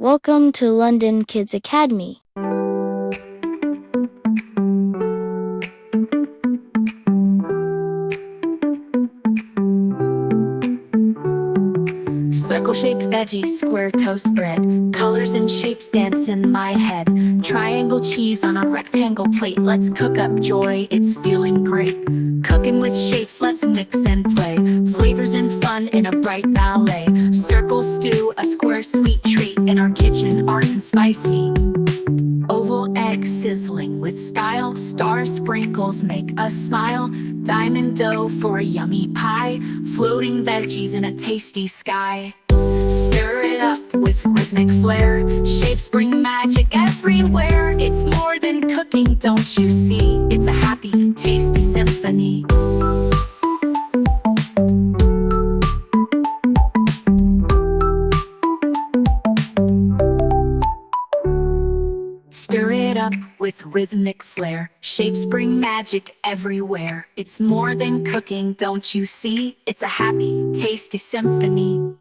Welcome to London Kids Academy. Circle-shaped veggies, square toast bread. Colors and shapes dance in my head. Triangle cheese on a rectangle plate. Let's cook up joy, it's feeling great. Cooking with shapes, let's mix and play. Flavors and fun in a bright ballet. Circle stew, a square sweet treat. In our kitchen, art and spicy. Oval egg sizzling with style. Star sprinkles make us smile. Diamond dough for a yummy pie. Floating veggies in a tasty sky. Stir it up with rhythmic flair. Shapes bring magic everywhere. It's more than cooking, don't you see? It's a happy, tasty symphony. Stir it up with rhythmic flair. Shapes bring magic everywhere. It's more than cooking, don't you see? It's a happy, tasty symphony.